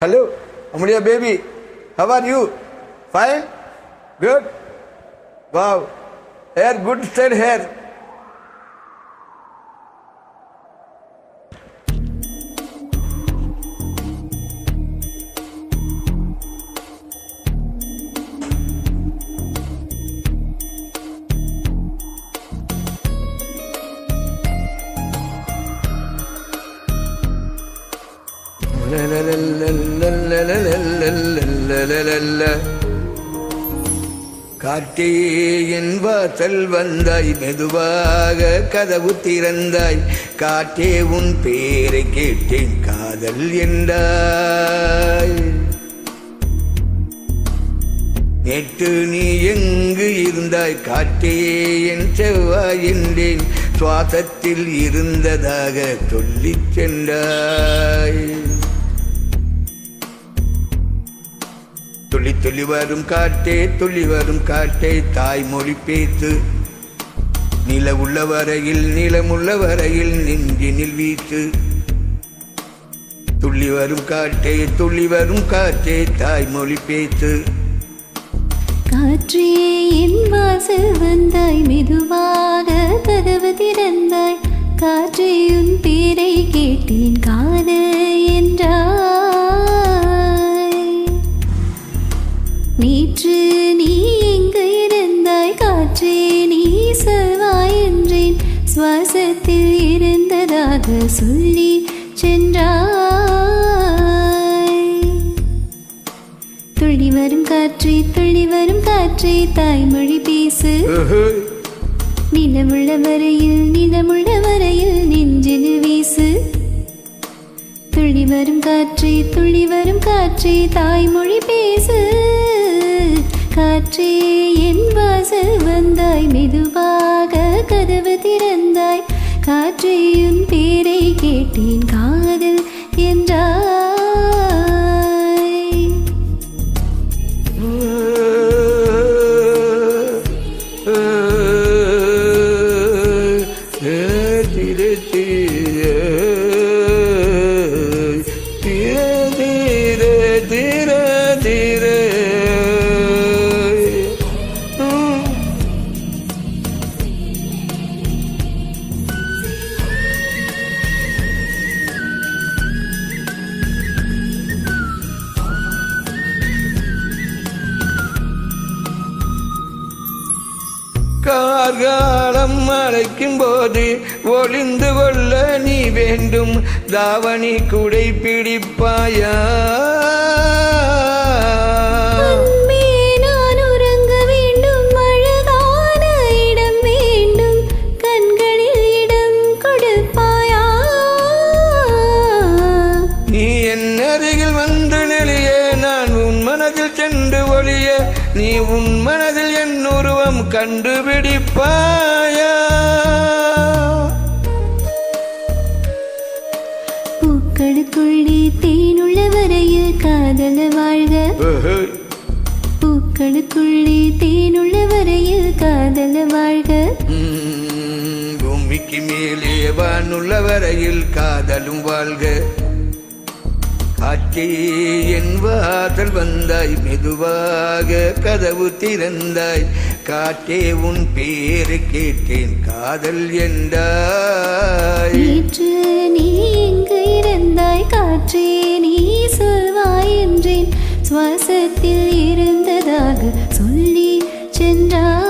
Hello, Amelia baby. How are you? Fine? Good? Wow. Hair, good straight hair. காற்றே என் வாசல் வந்தாய், மெதுவாக கதவு திறந்தாய். காற்றே உன் பேரை கேட்டேன், காதல் என்றாய். நேற்று நீ எங்கு இருந்தாய், காற்றே என் செவ்வாய் என்றேன். சுவாசத்தில் இருந்ததாக சொல்லிச் சென்றாய். துளி துளி வரும் காற்றே, துளி வரும் காற்றே, தாய்மொழி பேசு. நிலவுள்ள வரையில், நிலமுள்ள வரையில் நெஞ்சினில் வீசு. துள்ளி வரும் காற்றே, துள்ளி வரும் காற்றே, தாய்மொழி பேசு. காற்றே என் வாசல் வந்தாய், மெதுவாக கதவு திறந்தாய். காற்றே உன் பேரை கேட்டேன், காதல் என்றாய். நேற்று நீ எங்கு இருந்தாய், காற்றே நீ செவ்வாய் என்றேன். சுவாசத்தில் இருந்ததாக சொல்லி சென்றாய். துள்ளி வரும் காற்றே, துள்ளி வரும் காற்றே, தாய்மொழி பேசு. நிலமுள்ள வரையில், நிலமுள்ள வரையில் நெஞ்சில் வீசு. துள்ளி வரும் காற்றே, துள்ளி வரும் காற்றே, தாய்மொழி பேசு. காற்றே என் வாசல் வந்தாய், மெதுவாக கதவு திறந்தாய். காற்றே உன் பேரை கேட்டேன், காதல் என்றாய். கார்காலம் அழைக்கும் போது ஒளிந்து கொள்ள நீ வேண்டும். தாவணி குடை பிடிப்பாயா? நான் உறங்க வேண்டும், அழகான இடம் வேண்டும். கண்களில் இடம் கொடுப்பாயா? நீ என் அருகில் வந்து நெளிய, நான் உன் மனதில் சென்று ஒளிய. நீ உன் மனதில் என் உருவம் கண்டுபிடிப்பாயா? பூக்களுக்குள்ளே தேனுள்ள வரையில் காதல வாழ்க. பூக்களுக்குள்ளே தேனுள்ள வரையில் காதல வாழ்க. பூமிக்கு மேலே வானுள்ள வரையில் காதலும் வாழ்க. காற்றே என் வாசல் வந்தாய், மெதுவாக கதவு திறந்தாய். காற்றே உன் பேரை கேட்டேன், காதல் என்றாய். நேற்று நீ எங்கு இருந்தாய், காற்றே நீ சொல்வாய் என்றேன். சுவாசத்தில் இருந்ததாக சொல்லி சென்றாய்.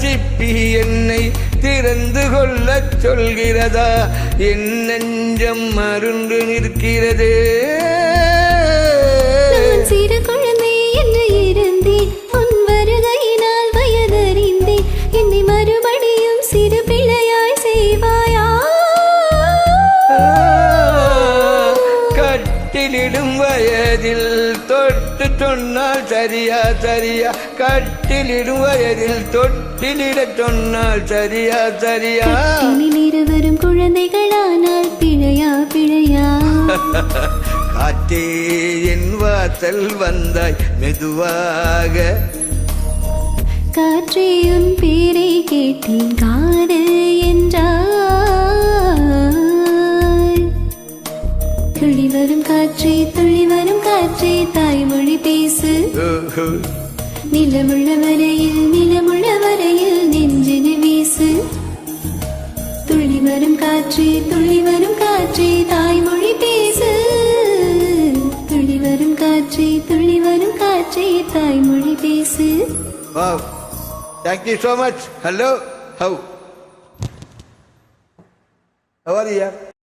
சிப்பி என்னை திறந்து கொள்ளச் சொல்கிறதா? என் நெஞ்சம் மருண்டு நிற்கிறதே. கட்டிலிடும் வயதில் தொட்டு சொன்னால் சரியா சரியா, கட்டிலிடும் வயதில் தொட்டிலிட சொன்னால் சரியா சரியா. கட்டிலில் இருவரும் குழந்தைகளானால் பிழையா பிழையா. காற்றே என் வாசல் வந்தாய் மெதுவாக, காற்றே உன் பேரை கேட்டேன் காதல் என்றாய். துள்ளி வரும் காற்றே துள்ளி வரும் காற்றே தாய்மொழி பேசு. நிலமுள்ள வரையில் நெஞ்சினை வீசு. துள்ளி வரும் காற்றே துள்ளி வரும் காற்றே தாய்மொழி பேசு. துள்ளி வரும் காற்றே துள்ளி வரும் காற்றே தாய்மொழி பேசு. Wow, thank you so much. Hello, how are you?